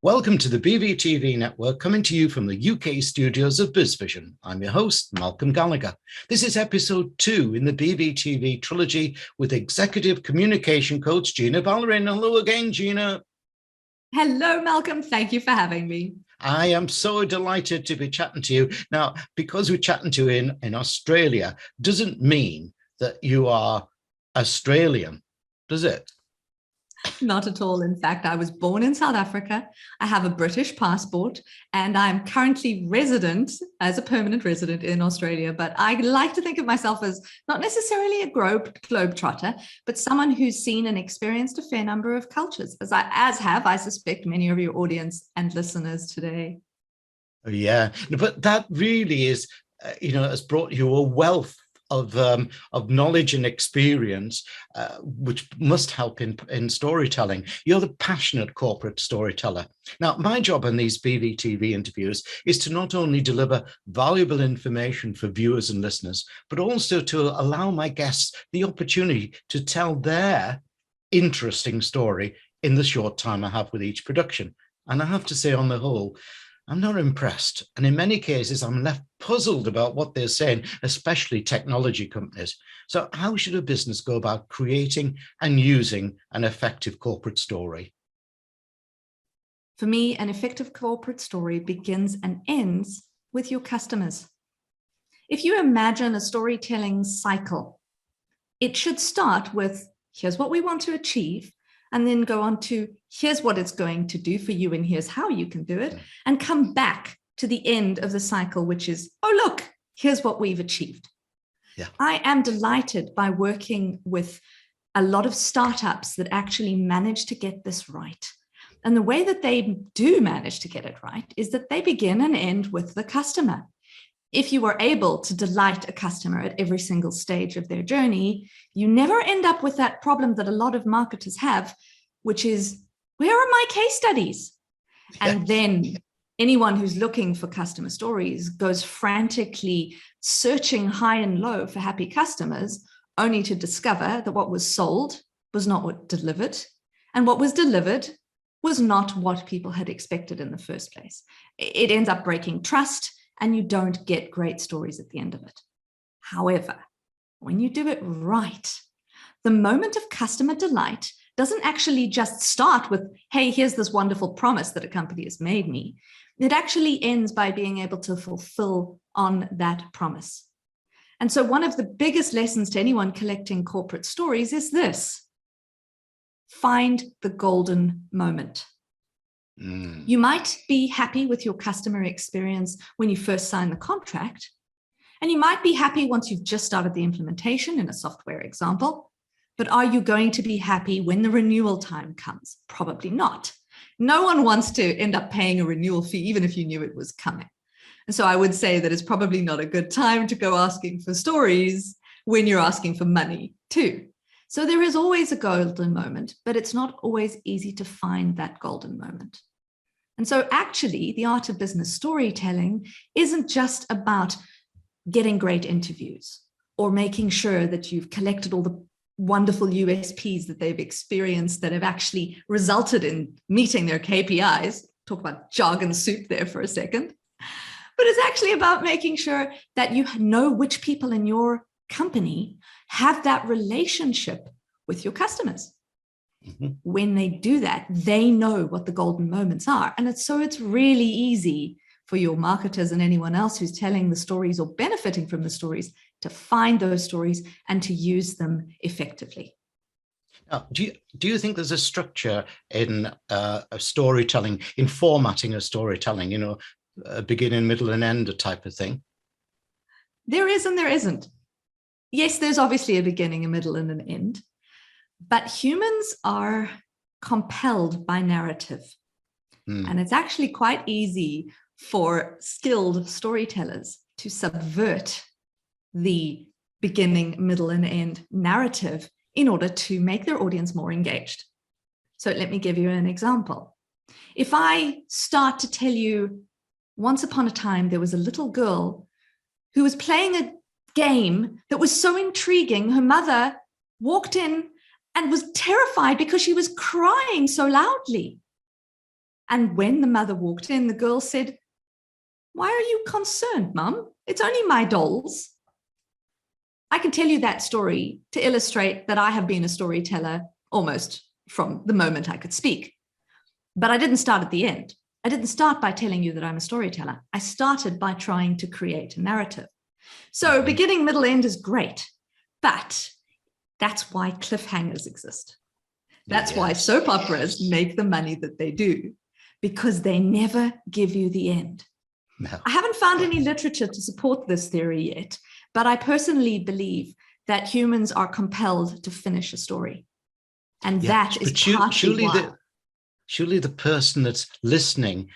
Welcome to the BVTV Network, coming to you from the UK studios of BizVision. I'm your host, Malcolm Gallagher. This is episode 2 in the BVTV Trilogy with Executive Communication Coach Gina Balarin. Hello again, Gina. Hello, Malcolm. Thank you for having me. I am so delighted to be chatting to you. Now, because we're chatting to you in Australia, doesn't mean that you are Australian, does it? Not at all. In fact, I was born in South Africa. I have a British passport, and I'm currently resident as a permanent resident in Australia. But I like to think of myself as not necessarily a globetrotter, but someone who's seen and experienced a fair number of cultures, as have, I suspect, many of your audience and listeners today. Yeah, but that really is, has brought you a wealth of knowledge and experience, which must help in storytelling. You're the passionate corporate storyteller. Now, my job in these BVTV interviews is to not only deliver valuable information for viewers and listeners, but also to allow my guests the opportunity to tell their interesting story in the short time I have with each production. And I have to say, on the whole, I'm not impressed. And in many cases, I'm left puzzled about what they're saying, especially technology companies. So how should a business go about creating and using an effective corporate story? For me, an effective corporate story begins and ends with your customers. If you imagine a storytelling cycle, it should start with, here's what we want to achieve, and then go on to, here's what it's going to do for you, and here's how you can do it, and come back to the end of the cycle, which is, oh, look, here's what we've achieved. Yeah. I am delighted by working with a lot of startups that actually manage to get this right. And the way that they do manage to get it right is that they begin and end with the customer. If you are able to delight a customer at every single stage of their journey, you never end up with that problem that a lot of marketers have, which is, where are my case studies? And then anyone who's looking for customer stories goes frantically searching high and low for happy customers, only to discover that what was sold was not what delivered, and what was delivered was not what people had expected in the first place. It ends up breaking trust, and you don't get great stories at the end of it. However, when you do it right, the moment of customer delight doesn't actually just start with, hey, here's this wonderful promise that a company has made me. It actually ends by being able to fulfill on that promise. And so one of the biggest lessons to anyone collecting corporate stories is this: find the golden moment. You might be happy with your customer experience when you first sign the contract, and you might be happy once you've just started the implementation in a software example, but are you going to be happy when the renewal time comes? Probably not. No one wants to end up paying a renewal fee, even if you knew it was coming. And so I would say that it's probably not a good time to go asking for stories when you're asking for money too. So there is always a golden moment, but it's not always easy to find that golden moment. And so actually, the art of business storytelling isn't just about getting great interviews or making sure that you've collected all the wonderful USPs that they've experienced that have actually resulted in meeting their KPIs. Talk about jargon soup there for a second. But it's actually about making sure that you know which people in your company have that relationship with your customers. When they do that, they know what the golden moments are. And it's really easy for your marketers and anyone else who's telling the stories or benefiting from the stories to find those stories and to use them effectively. Now, do you think there's a structure in a storytelling, in formatting a storytelling, a beginning, middle, and end type of thing? There is and there isn't. Yes, there's obviously a beginning, a middle, and an end. But humans are compelled by narrative. And it's actually quite easy for skilled storytellers to subvert the beginning, middle, and end narrative in order to make their audience more engaged. So let me give you an example. If I start to tell you, once upon a time, there was a little girl who was playing a game that was so intriguing, her mother walked in and was terrified because she was crying so loudly. And when the mother walked in, the girl said, "Why are you concerned, Mum? It's only my dolls." I can tell you that story to illustrate that I have been a storyteller almost from the moment I could speak. But I didn't start at the end. I didn't start by telling you that I'm a storyteller. I started by trying to create a narrative. So beginning, middle, end is great, but that's why cliffhangers exist. That's why soap operas make the money that they do, because they never give you the end. No. I haven't found any literature to support this theory yet, but I personally believe that humans are compelled to finish a story. And that is partly why. Surely the person that's listening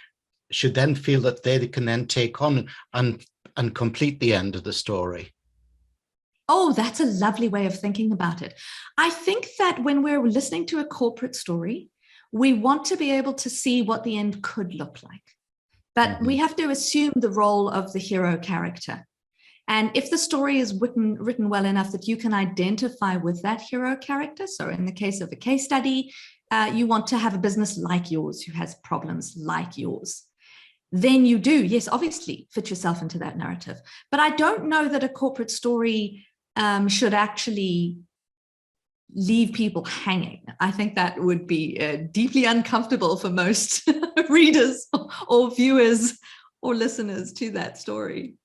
should then feel that they can then take on and complete the end of the story. Oh, that's a lovely way of thinking about it. I think that when we're listening to a corporate story, we want to be able to see what the end could look like. But we have to assume the role of the hero character. And if the story is written well enough that you can identify with that hero character, so in the case of a case study, you want to have a business like yours who has problems like yours, then you do, yes, obviously fit yourself into that narrative. But I don't know that a corporate story should actually leave people hanging. I think that would be deeply uncomfortable for most readers or viewers or listeners to that story.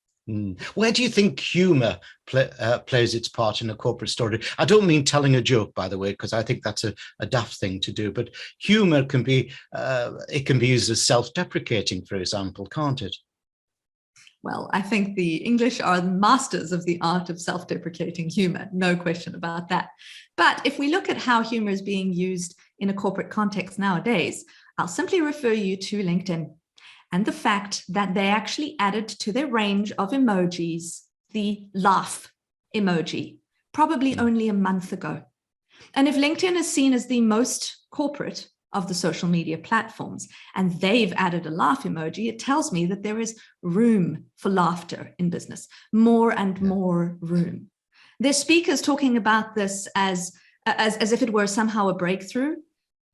Where do you think humor plays its part in a corporate story? I don't mean telling a joke, by the way, because I think that's a daft thing to do, but humor can be, it can be used as self-deprecating, for example, can't it? Well, I think the English are the masters of the art of self-deprecating humor, no question about that. But if we look at how humor is being used in a corporate context nowadays, I'll simply refer you to LinkedIn and the fact that they actually added to their range of emojis the laugh emoji, probably only a month ago. And if LinkedIn is seen as the most corporate of the social media platforms, and they've added a laugh emoji, it tells me that there is room for laughter in business, more and more room. There's speakers talking about this as if it were somehow a breakthrough,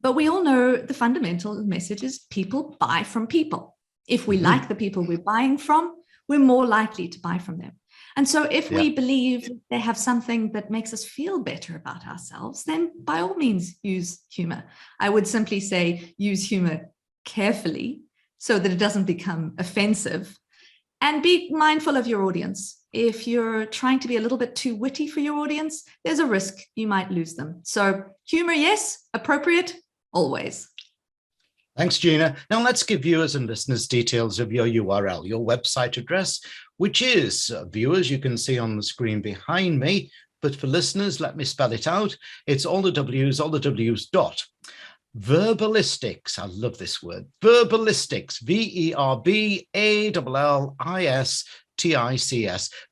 but we all know the fundamental message is people buy from people. If we like the people we're buying from, we're more likely to buy from them. And so if we believe they have something that makes us feel better about ourselves, then by all means use humor. I would simply say use humor carefully so that it doesn't become offensive, and be mindful of your audience. If you're trying to be a little bit too witty for your audience, there's a risk you might lose them. So humor, yes, appropriate, always. Thanks, Gina. Now let's give viewers and listeners details of your URL, your website address, which is, viewers, you can see on the screen behind me, but for listeners, let me spell it out. It's all the W's dot. Verbalistics, I love this word, verbalistics, verbalistics,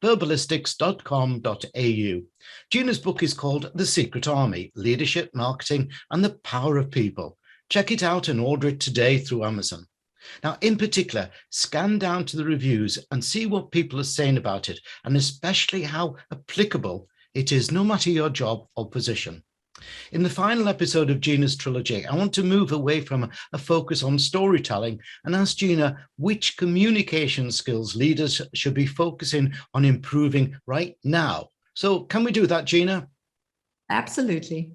verbalistics.com.au. Gina's book is called The Secret Army, Leadership, Marketing, and the Power of People. Check it out and order it today through Amazon. Now, in particular, scan down to the reviews and see what people are saying about it, and especially how applicable it is, no matter your job or position. In the final episode of Gina's trilogy, I want to move away from a focus on storytelling and ask Gina which communication skills leaders should be focusing on improving right now. So can we do that, Gina? Absolutely.